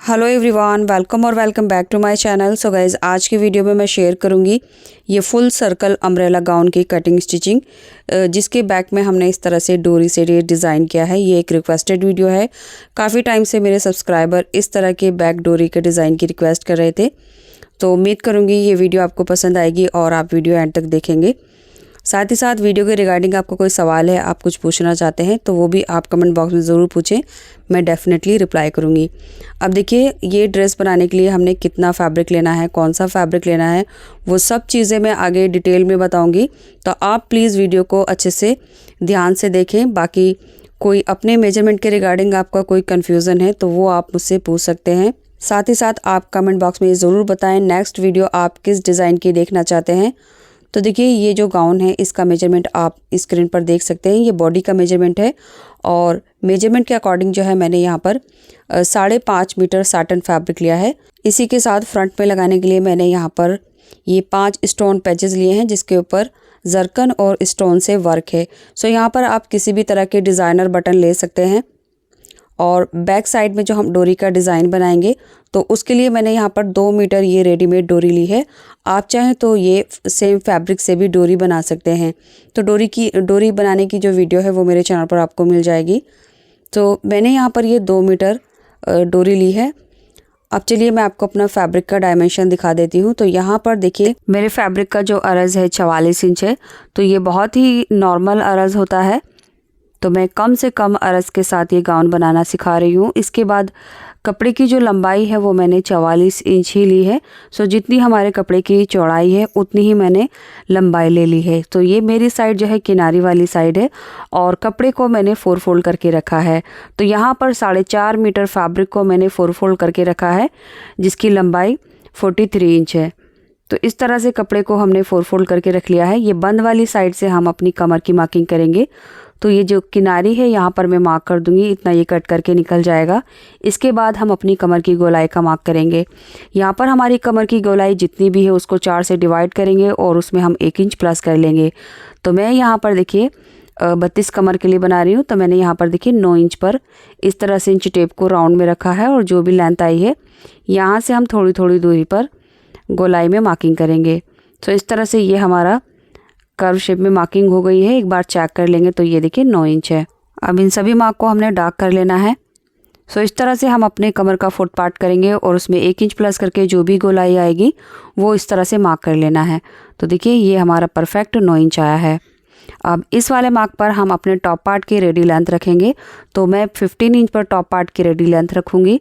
Hello everyone, welcome back to my channel. So guys, आज की video में मैं शेयर करूंगी ये फुल सर्कल अम्ब्रेला गाउन की कटिंग स्टिचिंग, जिसके बैक में हमने इस तरह से डोरी से ये डिज़ाइन किया है। ये एक रिक्वेस्टेड वीडियो है। काफ़ी टाइम से मेरे सब्सक्राइबर इस तरह के बैक डोरी के डिज़ाइन की रिक्वेस्ट कर रहे थे, तो उम्मीद करूँगी ये वीडियो आपको पसंद आएगी और आप वीडियो एंड तक देखेंगे। साथ ही साथ वीडियो के रिगार्डिंग आपको कोई सवाल है, आप कुछ पूछना चाहते हैं, तो वो भी आप कमेंट बॉक्स में ज़रूर पूछें, मैं डेफ़िनेटली रिप्लाई करूँगी। अब देखिए, ये ड्रेस बनाने के लिए हमने कितना फैब्रिक लेना है, कौन सा फैब्रिक लेना है, वो सब चीज़ें मैं आगे डिटेल में बताऊँगी। तो आप प्लीज़ वीडियो को अच्छे से ध्यान से देखें। बाकी कोई अपने मेजरमेंट के रिगार्डिंग आपका कोई कन्फ्यूज़न है तो वो आप मुझसे पूछ सकते हैं। साथ ही साथ आप कमेंट बॉक्स में ज़रूर बताएँ नेक्स्ट वीडियो आप किस डिज़ाइन की देखना चाहते हैं। तो देखिए, ये जो गाउन है इसका मेजरमेंट आप स्क्रीन पर देख सकते हैं। ये बॉडी का मेजरमेंट है और मेजरमेंट के अकॉर्डिंग जो है मैंने यहाँ पर 5.5 मीटर साटन फैब्रिक लिया है। इसी के साथ फ्रंट में लगाने के लिए मैंने यहाँ पर ये 5 स्टोन पैचेस लिए हैं, जिसके ऊपर जरकन और स्टोन से वर्क है। सो यहाँ पर आप किसी भी तरह के डिज़ाइनर बटन ले सकते हैं। और बैक साइड में जो हम डोरी का डिज़ाइन बनाएंगे तो उसके लिए मैंने यहाँ पर 2 मीटर ये रेडीमेड डोरी ली है। आप चाहें तो ये सेम फैब्रिक से भी डोरी बना सकते हैं। तो डोरी बनाने की जो वीडियो है वो मेरे चैनल पर आपको मिल जाएगी। तो मैंने यहाँ पर ये 2 मीटर डोरी ली है। अब चलिए मैं आपको अपना फैब्रिक का डायमेंशन दिखा देती हूँ। तो यहाँ पर देखिए, मेरे फैब्रिक का जो अरज़ है 44 इंच है। तो ये बहुत ही नॉर्मल अरज़ होता है, तो मैं कम से कम अरज़ के साथ ये गाउन बनाना सिखा रही हूँ। इसके बाद कपड़े की जो लंबाई है वो मैंने 44 इंच ही ली है। सो जितनी हमारे कपड़े की चौड़ाई है उतनी ही मैंने लंबाई ले ली है। तो ये मेरी साइड जो है किनारी वाली साइड है और कपड़े को मैंने 4 फोल्ड करके रखा है। तो यहाँ पर 4.5 मीटर फैब्रिक को मैंने 4 फोल्ड करके रखा है, जिसकी लंबाई 43 इंच है। तो इस तरह से कपड़े को हमने 4 फोल्ड करके रख लिया है। ये बंद वाली साइड से हम अपनी कमर की मार्किंग करेंगे। तो ये जो किनारी है यहाँ पर मैं मार्क कर दूंगी, इतना ये कट करके निकल जाएगा। इसके बाद हम अपनी कमर की गोलाई का मार्क करेंगे। यहाँ पर हमारी कमर की गोलाई जितनी भी है उसको 4 से डिवाइड करेंगे और उसमें हम 1 इंच प्लस कर लेंगे। तो मैं यहाँ पर देखिए 32 कमर के लिए बना रही हूँ। तो मैंने यहाँ पर देखिए 9 इंच पर इस तरह से इंच टेप को राउंड में रखा है और जो भी लेंथ आई है यहाँ से हम थोड़ी थोड़ी दूरी पर गोलाई में मार्किंग करेंगे। तो इस तरह से ये हमारा कर्व शेप में मार्किंग हो गई है। एक बार चेक कर लेंगे तो ये देखिए 9 इंच है। अब इन सभी मार्क को हमने डार्क कर लेना है। सो इस तरह से हम अपने कमर का फुट पार्ट करेंगे और उसमें 1 इंच प्लस करके जो भी गोलाई आएगी वो इस तरह से मार्क कर लेना है। तो देखिए, ये हमारा परफेक्ट 9 इंच आया है। अब इस वाले मार्क पर हम अपने टॉप पार्ट की रेडी लेंथ रखेंगे। तो मैं 15 इंच पर टॉप पार्ट की रेडी लेंथ रखूँगी।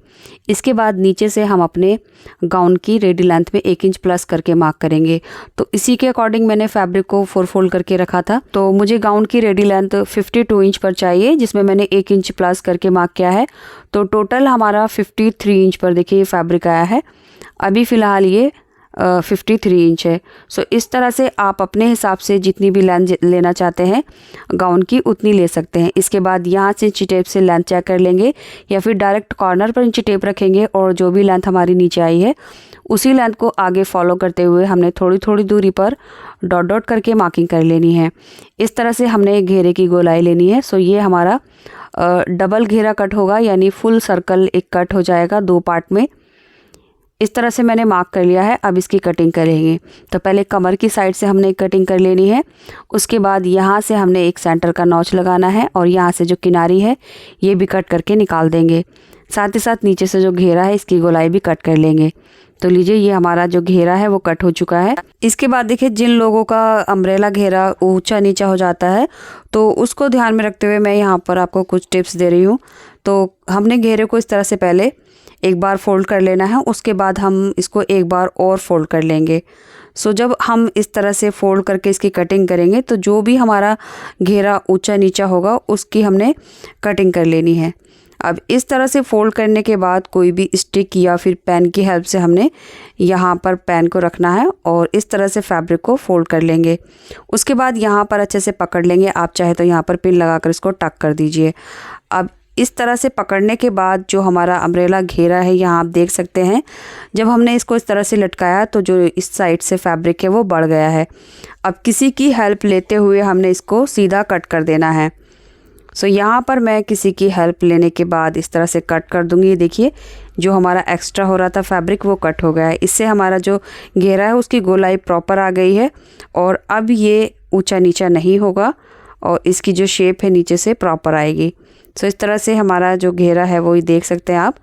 इसके बाद नीचे से हम अपने गाउन की रेडी लेंथ में 1 इंच प्लस करके मार्क करेंगे। तो इसी के अकॉर्डिंग मैंने फैब्रिक को 4 फोल्ड करके रखा था। तो मुझे गाउन की रेडी लेंथ 52 इंच पर चाहिए, जिसमें मैंने 1 इंच प्लस करके मार्क किया है। तो टोटल हमारा 53 इंच पर देखिए ये फैब्रिक आया है। अभी फ़िलहाल ये 53 इंच है। सो इस तरह से आप अपने हिसाब से जितनी भी लेंथ लेना चाहते हैं गाउन की उतनी ले सकते हैं। इसके बाद यहाँ से इंची टेप से लेंथ चेक कर लेंगे या फिर डायरेक्ट कॉर्नर पर इंची टेप रखेंगे और जो भी लेंथ हमारी नीचे आई है उसी लेंथ को आगे फॉलो करते हुए हमने थोड़ी थोड़ी दूरी पर डॉट डॉट करके मार्किंग कर लेनी है। इस तरह से हमने घेरे की गोलाई लेनी है। सो ये हमारा डबल घेरा कट होगा, यानी फुल सर्कल एक कट हो जाएगा 2 पार्ट में। इस तरह से मैंने मार्क कर लिया है। अब इसकी कटिंग करेंगे। तो पहले कमर की साइड से हमने कटिंग कर लेनी है। उसके बाद यहाँ से हमने एक सेंटर का नॉच लगाना है और यहाँ से जो किनारी है ये भी कट करके निकाल देंगे। साथ ही साथ नीचे से जो घेरा है इसकी गोलाई भी कट कर लेंगे। तो लीजिए, ये हमारा जो घेरा है वो कट हो चुका है। इसके बाद देखिए, जिन लोगों का अम्ब्रेला घेरा ऊंचा नीचा हो जाता है तो उसको ध्यान में रखते हुए मैं यहाँ पर आपको कुछ टिप्स दे रही हूँ। तो हमने घेरे को इस तरह से पहले एक बार फोल्ड कर लेना है, उसके बाद हम इसको एक बार और फोल्ड कर लेंगे। सो जब हम इस तरह से फोल्ड करके इसकी कटिंग करेंगे तो जो भी हमारा घेरा ऊंचा नीचा होगा उसकी हमने कटिंग कर लेनी है। अब इस तरह से फोल्ड करने के बाद कोई भी स्टिक या फिर पेन की हेल्प से हमने यहाँ पर पेन को रखना है और इस तरह से फैब्रिक को फोल्ड कर लेंगे। उसके बाद यहाँ पर अच्छे से पकड़ लेंगे। आप चाहे तो यहाँ पर पिन लगाकर इसको टक कर दीजिए। अब इस तरह से पकड़ने के बाद जो हमारा अम्ब्रेला घेरा है यहाँ आप देख सकते हैं, जब हमने इसको इस तरह से लटकाया तो जो इस साइड से फैब्रिक है वो बढ़ गया है। अब किसी की हेल्प लेते हुए हमने इसको सीधा कट कर देना है। सो यहाँ पर मैं किसी की हेल्प लेने के बाद इस तरह से कट कर दूँगी। ये देखिए जो हमारा एक्स्ट्रा हो रहा था फैब्रिक वो कट हो गया है। इससे हमारा जो घेरा है उसकी गोलाई प्रॉपर आ गई है और अब ये ऊंचा नीचा नहीं होगा और इसकी जो शेप है नीचे से प्रॉपर आएगी। सो इस तरह से हमारा जो घेरा है वो देख सकते हैं आप,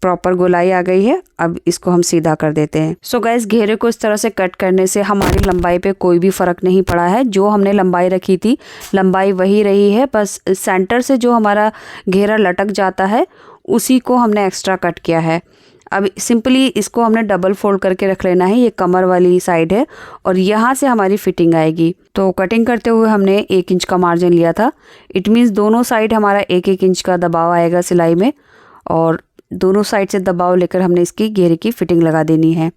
प्रॉपर गोलाई आ गई है। अब इसको हम सीधा कर देते हैं। सो गाइस घेरे को इस तरह से कट करने से हमारी लंबाई पे कोई भी फ़र्क नहीं पड़ा है। जो हमने लंबाई रखी थी लंबाई वही रही है, बस सेंटर से जो हमारा घेरा लटक जाता है उसी को हमने एक्स्ट्रा कट किया है। अब सिंपली इसको हमने डबल फोल्ड करके रख लेना है। ये कमर वाली साइड है और यहाँ से हमारी फिटिंग आएगी। तो कटिंग करते हुए हमने 1 इंच का मार्जिन लिया था। इट मीन्स दोनों साइड हमारा 1-1 इंच का दबाव आएगा सिलाई में और दोनों साइड से दबाव लेकर हमने इसकी घेरे की फिटिंग लगा देनी है।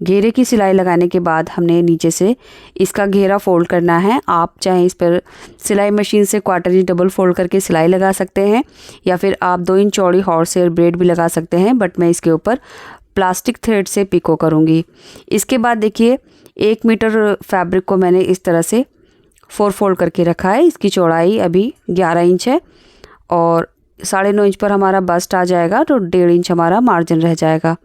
घेरे की सिलाई लगाने के बाद हमने नीचे से इसका घेरा फोल्ड करना है। आप चाहे इस पर सिलाई मशीन से 1/4 इंच डबल फोल्ड करके सिलाई लगा सकते हैं या फिर आप 2 इंच चौड़ी हॉर्स हेयर ब्रेड भी लगा सकते हैं, बट मैं इसके ऊपर प्लास्टिक थ्रेड से पिको करूँगी। इसके बाद देखिए 1 मीटर फैब्रिक को मैंने इस तरह से 4 फोल्ड करके रखा है। इसकी चौड़ाई अभी 11 इंच है और 9.5 इंच पर हमारा बस्ट आ जाएगा तो 1.5 इंच हमारा मार्जिन रह जाएगा।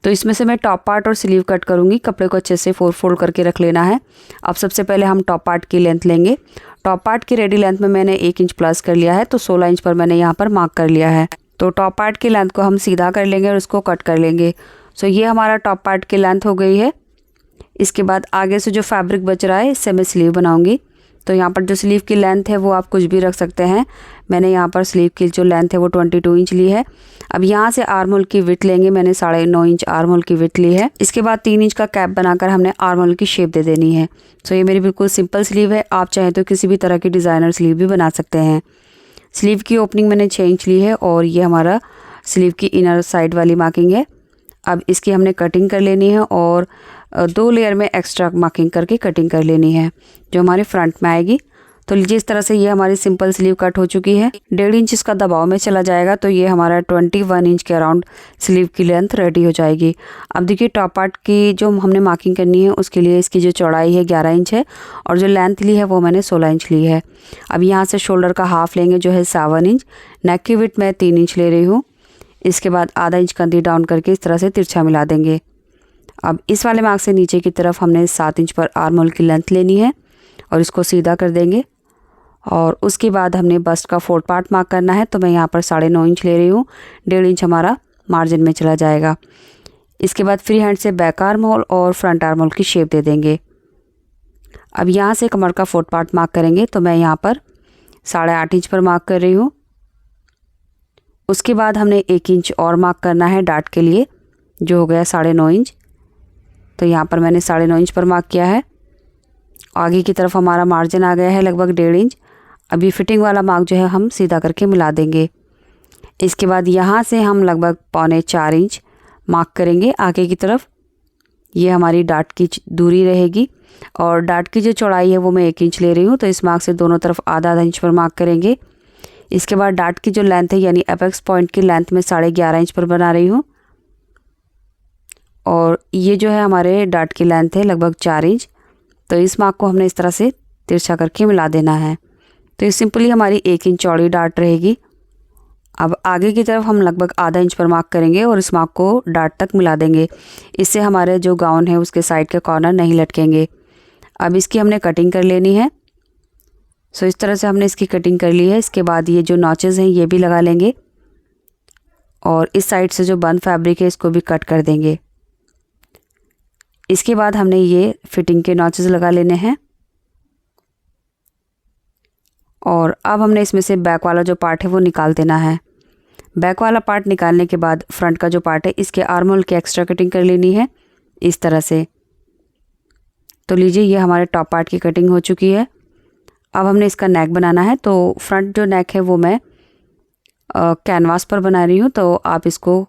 तो इसमें से मैं टॉप पार्ट और स्लीव कट करूँगी। कपड़े को अच्छे से 4 फोल्ड करके रख लेना है। अब सबसे पहले हम टॉप पार्ट की लेंथ लेंगे। टॉप पार्ट की रेडी लेंथ में मैंने 1 इंच प्लस कर लिया है, तो 16 इंच पर मैंने यहाँ पर मार्क कर लिया है। तो टॉप पार्ट की लेंथ को हम सीधा कर लेंगे और उसको कट कर लेंगे। सो ये हमारा टॉप पार्ट की लेंथ हो गई है। इसके बाद आगे से जो फैब्रिक बच रहा है इससे मैं स्लीव बनाऊँगी। तो यहाँ पर जो स्लीव की लेंथ है वो आप कुछ भी रख सकते हैं। मैंने यहाँ पर स्लीव की जो लेंथ है वो 22 इंच ली है। अब यहाँ से आर्म होल की विड्थ लेंगे। मैंने 9.5 इंच आर्म होल की विड्थ ली है। इसके बाद 3 इंच का कैप बनाकर हमने आर्म होल की शेप दे देनी है। सो ये मेरी बिल्कुल सिंपल स्लीव है। आप चाहें तो किसी भी तरह की डिज़ाइनर स्लीव भी बना सकते हैं। स्लीव की ओपनिंग मैंने 6 इंच ली है और ये हमारा स्लीव की इनर साइड वाली मार्किंग है। अब इसकी हमने कटिंग कर लेनी है और 2 लेयर में एक्स्ट्रा मार्किंग करके कटिंग कर लेनी है जो हमारे फ्रंट में आएगी। तो लीजिए इस तरह से ये हमारी सिंपल स्लीव कट हो चुकी है। 1.5 इंच इसका दबाव में चला जाएगा तो ये हमारा 21 इंच के अराउंड स्लीव की लेंथ रेडी हो जाएगी। अब देखिए टॉप पार्ट की जो हमने मार्किंग करनी है उसके लिए इसकी जो चौड़ाई है 11 इंच है और जो लेंथ ली है वो मैंने 16 इंच ली है। अब यहाँ से शोल्डर का हाफ लेंगे जो है 7 इंच। नेक की विड्थ मैं 3 इंच ले रही हूँ। इसके बाद आधा इंच कंधी डाउन करके इस तरह से तिरछा मिला देंगे। अब इस वाले मार्क से नीचे की तरफ हमने 7 इंच पर आर्म होल की लेंथ लेनी है और इसको सीधा कर देंगे और उसके बाद हमने बस्ट का 4th पार्ट मार्क करना है। तो मैं यहाँ पर 9.5 इंच ले रही हूँ। 1.5 इंच हमारा मार्जिन में चला जाएगा। इसके बाद फ्री हैंड से बैक आर्म होल और फ्रंट आर्म होल की शेप दे देंगे। अब यहाँ से कमर का 4th पार्ट मार्क करेंगे तो मैं यहाँ पर 8.5 इंच पर मार्क कर रही हूँ। उसके बाद हमने 1 इंच और मार्क करना है डार्ट के लिए जो हो गया 9.5 इंच। तो यहाँ पर मैंने 9.5 इंच पर मार्क किया है। आगे की तरफ हमारा मार्जिन आ गया है लगभग 1.5 इंच। अभी फिटिंग वाला मार्क जो है हम सीधा करके मिला देंगे। इसके बाद यहाँ से हम लगभग 3.25 इंच मार्क करेंगे आगे की तरफ। ये हमारी डार्ट की दूरी रहेगी और डार्ट की जो चौड़ाई है वो मैं 1 इंच ले रही हूँ। तो इस मार्क से दोनों तरफ आधा इंच पर मार्क करेंगे। इसके बाद डार्ट की जो लेंथ है यानी एपेक्स पॉइंट की लेंथ में 11.5 इंच पर बना रही हूँ और ये जो है हमारे डार्ट की लेंथ है लगभग 4 इंच। तो इस मार्क को हमने इस तरह से तिरछा करके मिला देना है। तो ये सिंपली हमारी 1 इंच चौड़ी डार्ट रहेगी। अब आगे की तरफ हम लगभग आधा इंच पर मार्क करेंगे और इस मार्क को डार्ट तक मिला देंगे। इससे हमारे जो गाउन है उसके साइड के कॉर्नर नहीं लटकेंगे। अब इसकी हमने कटिंग कर लेनी है। सो इस तरह से हमने इसकी कटिंग कर ली है। इसके बाद ये जो नॉचेज़ हैं ये भी लगा लेंगे और इस साइड से जो बंद फैब्रिक है इसको भी कट कर देंगे। इसके बाद हमने ये फिटिंग के नॉचेज़ लगा लेने हैं और अब हमने इसमें से बैक वाला जो पार्ट है वो निकाल देना है। बैक वाला पार्ट निकालने के बाद फ्रंट का जो पार्ट है इसके आर्म होल की एक्स्ट्रा कटिंग कर लेनी है इस तरह से। तो लीजिए ये हमारे टॉप पार्ट की कटिंग हो चुकी है। अब हमने इसका नेक बनाना है। तो फ्रंट जो नेक है वो मैं कैनवास पर बना रही हूँ। तो आप इसको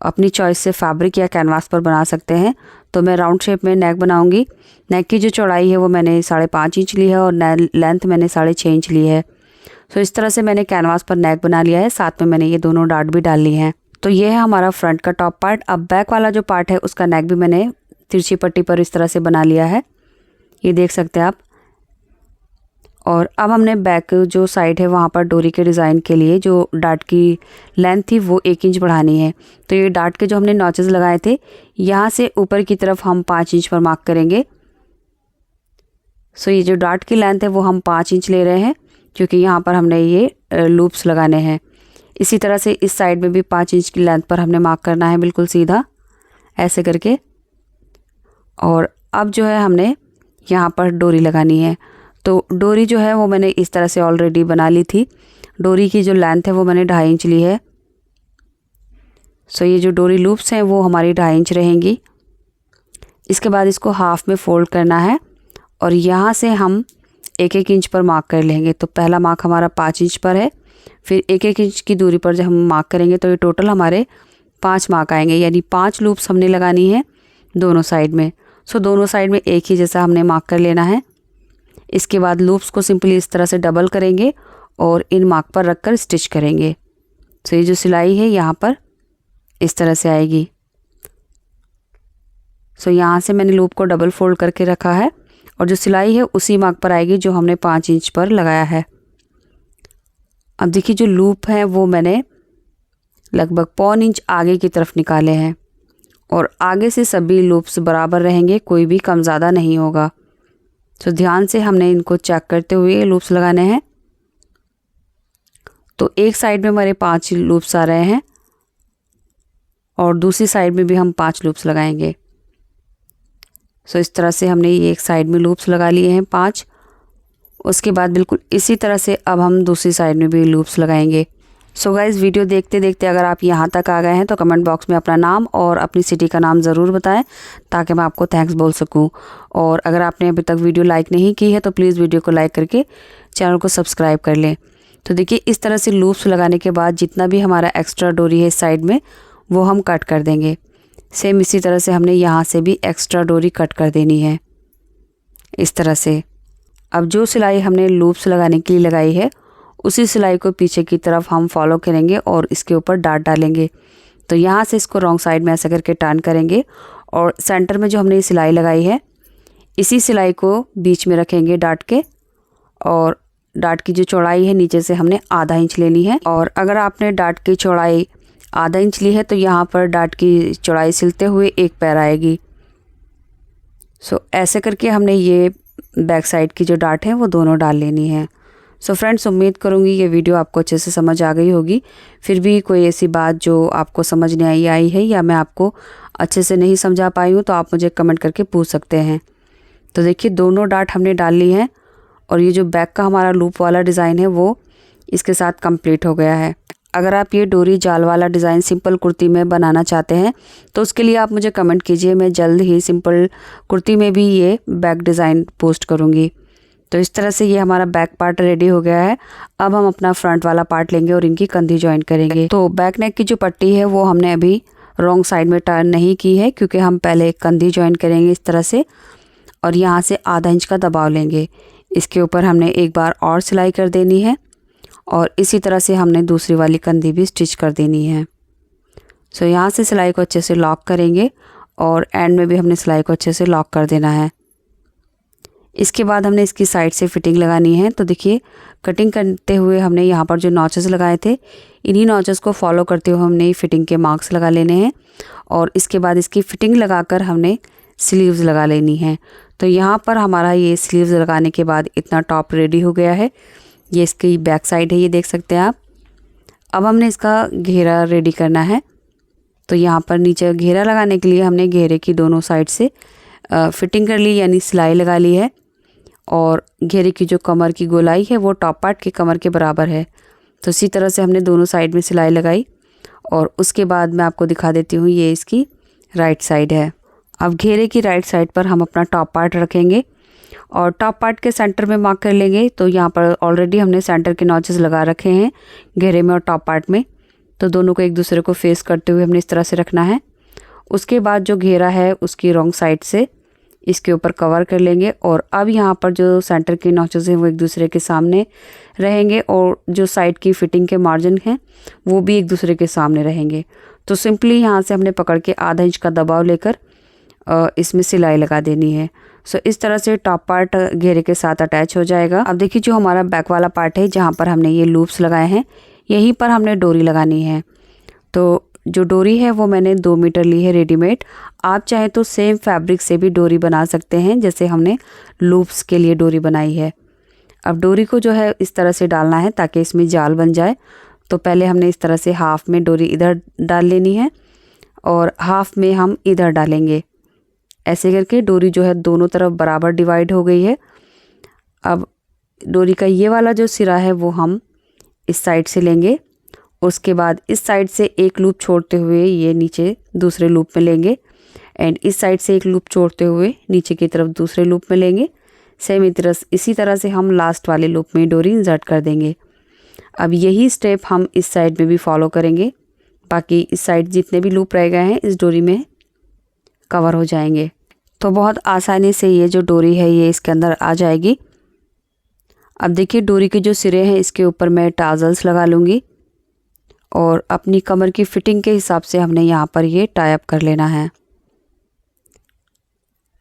अपनी चॉइस से फैब्रिक या कैनवास पर बना सकते हैं। तो मैं राउंड शेप में नेक बनाऊंगी। नेक की जो चौड़ाई है वो मैंने 5.5 इंच ली है और लेंथ मैंने 6.5 इंच ली है। तो इस तरह से मैंने कैनवास पर नेक बना लिया है। साथ में मैंने ये दोनों डार्ट भी डाल ली हैं। तो ये है हमारा फ्रंट का टॉप पार्ट। अब बैक वाला जो पार्ट है उसका नेक भी मैंने तिरछी पट्टी पर इस तरह से बना लिया है, ये देख सकते हैं आप। और अब हमने बैक जो साइड है वहाँ पर डोरी के डिज़ाइन के लिए जो डार्ट की लेंथ थी वो 1 इंच बढ़ानी है। तो ये डार्ट के जो हमने नॉचेस लगाए थे यहाँ से ऊपर की तरफ हम 5 इंच पर मार्क करेंगे। सो ये जो डार्ट की लेंथ है वो हम 5 इंच ले रहे हैं क्योंकि यहाँ पर हमने ये लूप्स लगाने हैं। इसी तरह से इस साइड में भी 5 इंच की लेंथ पर हमने मार्क करना है, बिल्कुल सीधा ऐसे करके। और अब जो है हमने यहाँ पर डोरी लगानी है। तो डोरी जो है वो मैंने इस तरह से ऑलरेडी बना ली थी। डोरी की जो लेंथ है वो मैंने 2.5 इंच ली है। सो ये जो डोरी लूप्स हैं वो हमारी 2.5 इंच रहेंगी। इसके बाद इसको हाफ में फोल्ड करना है और यहाँ से हम 1-1 इंच पर मार्क कर लेंगे। तो पहला मार्क हमारा 5 इंच पर है, फिर 1-1 इंच की दूरी पर जब हम मार्क करेंगे तो ये टोटल हमारे 5 मार्क आएंगे, यानी 5 लूप्स हमने लगानी है दोनों साइड में। सो दोनों साइड में एक ही जैसा हमने मार्क कर लेना है। इसके बाद लूप्स को सिंपली इस तरह से डबल करेंगे और इन मार्क पर रखकर स्टिच करेंगे। सो ये जो सिलाई है यहाँ पर इस तरह से आएगी। सो यहाँ से मैंने लूप को डबल फोल्ड करके रखा है और जो सिलाई है उसी मार्क पर आएगी जो हमने 5 इंच पर लगाया है। अब देखिए जो लूप है वो मैंने लगभग 1.25 इंच आगे की तरफ निकाले हैं और आगे से सभी लूप्स बराबर रहेंगे, कोई भी कम ज़्यादा नहीं होगा। तो ध्यान से हमने इनको चेक करते हुए लूप्स लगाने हैं। तो एक साइड में हमारे 5 लूप्स आ रहे हैं और दूसरी साइड में भी हम 5 लूप्स लगाएंगे। सो इस तरह से हमने ये एक साइड में लूप्स लगा लिए हैं 5। उसके बाद बिल्कुल इसी तरह से अब हम दूसरी साइड में भी लूप्स लगाएंगे। सो गाइज़ वीडियो देखते देखते अगर आप यहाँ तक आ गए हैं तो कमेंट बॉक्स में अपना नाम और अपनी सिटी का नाम ज़रूर बताएं ताकि मैं आपको थैंक्स बोल सकूं। और अगर आपने अभी तक वीडियो लाइक नहीं की है तो प्लीज़ वीडियो को लाइक करके चैनल को सब्सक्राइब कर लें। तो देखिए इस तरह से लूप्स लगाने के बाद जितना भी हमारा एक्स्ट्रा डोरी है इस साइड में वो हम कट कर देंगे। सेम इसी तरह से हमने यहाँ से भी एक्स्ट्रा डोरी कट कर देनी है इस तरह से। अब जो सिलाई हमने लूप्स लगाने के लिए लगाई है उसी सिलाई को पीछे की तरफ हम फॉलो करेंगे और इसके ऊपर डार्ट डालेंगे। तो यहाँ से इसको रॉन्ग साइड में ऐसा करके टर्न करेंगे और सेंटर में जो हमने ये सिलाई लगाई है इसी सिलाई को बीच में रखेंगे डार्ट के। और डार्ट की जो चौड़ाई है नीचे से हमने आधा इंच लेनी है। और अगर आपने डार्ट की चौड़ाई आधा इंच ली है तो यहाँ पर डार्ट की चौड़ाई सिलते हुए 1 पैर आएगी। सो ऐसे करके हमने ये बैक साइड की जो डार्ट है वो दोनों डाल लेनी है। सो फ्रेंड्स उम्मीद करूँगी ये वीडियो आपको अच्छे से समझ आ गई होगी। फिर भी कोई ऐसी बात जो आपको समझ नहीं आई है या मैं आपको अच्छे से नहीं समझा पाई हूँ तो आप मुझे कमेंट करके पूछ सकते हैं। तो देखिए दोनों डार्ट हमने डाल ली हैं और ये जो बैक का हमारा लूप वाला डिज़ाइन है वो इसके साथ कंप्लीट हो गया है। अगर आप ये डोरी जाल वाला डिज़ाइन सिंपल कुर्ती में बनाना चाहते हैं तो उसके लिए आप मुझे कमेंट कीजिए, मैं जल्द ही सिंपल कुर्ती में भी ये बैक डिज़ाइन पोस्ट करूँगी। तो इस तरह से ये हमारा बैक पार्ट रेडी हो गया है। अब हम अपना फ्रंट वाला पार्ट लेंगे और इनकी कंधी जॉइन करेंगे। तो बैक नेक की जो पट्टी है वो हमने अभी रॉन्ग साइड में टर्न नहीं की है क्योंकि हम पहले कंधी जॉइन करेंगे इस तरह से और यहाँ से आधा इंच का दबाव लेंगे। इसके ऊपर हमने एक बार और सिलाई कर देनी है और इसी तरह से हमने दूसरी वाली कंधी भी स्टिच कर देनी है। सो यहाँ से सिलाई को अच्छे से लॉक करेंगे और एंड में भी हमने सिलाई को अच्छे से लॉक कर देना है। इसके बाद हमने इसकी साइड से फिटिंग लगानी है। तो देखिए कटिंग करते हुए हमने यहाँ पर जो नॉचेस लगाए थे इन्हीं नॉचेस को फॉलो करते हुए हमने फिटिंग के मार्क्स लगा लेने हैं और इसके बाद इसकी फिटिंग लगाकर हमने स्लीव्स लगा लेनी है। तो यहाँ पर हमारा ये स्लीव्स लगाने के बाद इतना टॉप रेडी हो गया है। ये इसकी बैक साइड है, ये देख सकते हैं आप। अब हमने इसका घेरा रेडी करना है। तो यहाँ पर नीचे घेरा लगाने के लिए हमने घेरे की दोनों साइड से फिटिंग कर ली यानी सिलाई लगा ली है और घेरे की जो कमर की गोलाई है वो टॉप पार्ट के कमर के बराबर है। तो इसी तरह से हमने दोनों साइड में सिलाई लगाई और उसके बाद मैं आपको दिखा देती हूँ ये इसकी राइट साइड है। अब घेरे की राइट साइड पर हम अपना टॉप पार्ट रखेंगे और टॉप पार्ट के सेंटर में मार्क कर लेंगे। तो यहाँ पर ऑलरेडी हमने सेंटर के नॉचेस लगा रखे हैं घेरे में और टॉप पार्ट में। तो दोनों को एक दूसरे को फेस करते हुए हमने इस तरह से रखना है। उसके बाद जो घेरा है उसकी रॉन्ग साइड से इसके ऊपर कवर कर लेंगे और अब यहाँ पर जो सेंटर के नॉचेस हैं वो एक दूसरे के सामने रहेंगे और जो साइड की फिटिंग के मार्जिन हैं वो भी एक दूसरे के सामने रहेंगे। तो सिंपली यहाँ से हमने पकड़ के आधा इंच का दबाव लेकर इसमें सिलाई लगा देनी है। सो इस तरह से टॉप पार्ट घेरे के साथ अटैच हो जाएगा। अब देखिए जो हमारा बैक वाला पार्ट है जहाँ पर हमने ये लूप्स लगाए हैं, यहीं पर हमने डोरी लगानी है। तो जो डोरी है वो मैंने 2 मीटर ली है रेडीमेड। आप चाहें तो सेम फैब्रिक से भी डोरी बना सकते हैं जैसे हमने लूप्स के लिए डोरी बनाई है। अब डोरी को जो है इस तरह से डालना है ताकि इसमें जाल बन जाए। तो पहले हमने इस तरह से हाफ में डोरी इधर डाल लेनी है और हाफ में हम इधर डालेंगे। ऐसे करके डोरी जो है दोनों तरफ बराबर डिवाइड हो गई है। अब डोरी का ये वाला जो सिरा है वो हम इस साइड से लेंगे, उसके बाद इस साइड से एक लूप छोड़ते हुए ये नीचे दूसरे लूप में लेंगे एंड इस साइड से एक लूप छोड़ते हुए नीचे की तरफ दूसरे लूप में लेंगे। सेम इसी तरह से हम लास्ट वाले लूप में डोरी इंसर्ट कर देंगे। अब यही स्टेप हम इस साइड में भी फॉलो करेंगे। बाकी इस साइड जितने भी लूप रह गए हैं इस डोरी में कवर हो जाएंगे। तो बहुत आसानी से ये जो डोरी है ये इसके अंदर आ जाएगी। अब देखिए डोरी के जो सिरे हैं इसके ऊपर मैं टाजल्स लगा लूँगी और अपनी कमर की फिटिंग के हिसाब से हमने यहाँ पर ये टाई अप कर लेना है।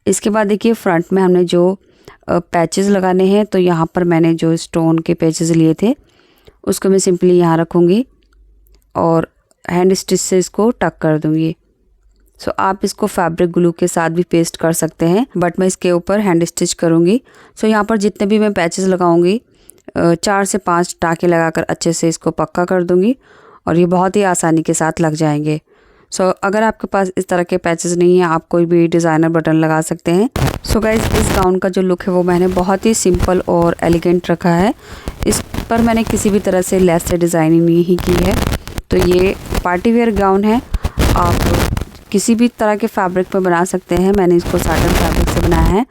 इसके बाद देखिए फ्रंट में हमने जो पैचेस लगाने हैं, तो यहाँ पर मैंने जो स्टोन के पैचेस लिए थे उसको मैं सिंपली यहाँ रखूँगी और हैंड स्टिच से इसको टक कर दूँगी। सो आप इसको फैब्रिक ग्लू के साथ भी पेस्ट कर सकते हैं, बट मैं इसके ऊपर हैंड स्टिच करूँगी। सो यहाँ पर जितने भी मैं पैचेस लगाऊँगी 4 से 5 टाँके लगाकर अच्छे से इसको पक्का कर दूँगी और ये बहुत ही आसानी के साथ लग जाएंगे। सो अगर आपके पास इस तरह के पैचेस नहीं है आप कोई भी डिज़ाइनर बटन लगा सकते हैं। सो गाइज इस गाउन का जो लुक है वो मैंने बहुत ही सिंपल और एलिगेंट रखा है। इस पर मैंने किसी भी तरह से लेस से डिज़ाइनिंग नहीं की है। तो ये पार्टी वेयर गाउन है, आप किसी भी तरह के फैब्रिक पे बना सकते हैं। मैंने इसको साटन फैब्रिक से बनाया है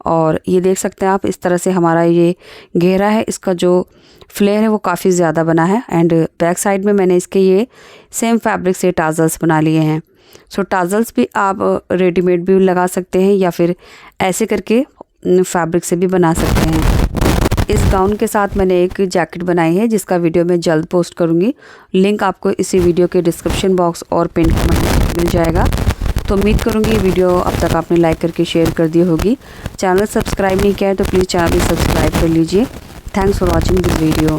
और ये देख सकते हैं आप इस तरह से हमारा ये घेरा है, इसका जो फ्लेयर है वो काफ़ी ज़्यादा बना है एंड बैक साइड में मैंने इसके ये सेम फैब्रिक से टाजल्स बना लिए हैं। सो टाजल्स भी आप रेडीमेड भी लगा सकते हैं या फिर ऐसे करके फैब्रिक से भी बना सकते हैं। इस गाउन के साथ मैंने एक जैकेट बनाई है जिसका वीडियो मैं जल्द पोस्ट करूँगी। लिंक आपको इसी वीडियो के डिस्क्रिप्शन बॉक्स और पिन कमेंट में मिल जाएगा। तो उम्मीद करूँगी ये वीडियो अब तक आपने लाइक करके शेयर कर दी होगी। चैनल सब्सक्राइब नहीं किया है तो प्लीज़ चैनल भी सब्सक्राइब कर लीजिए। Thanks for watching this video.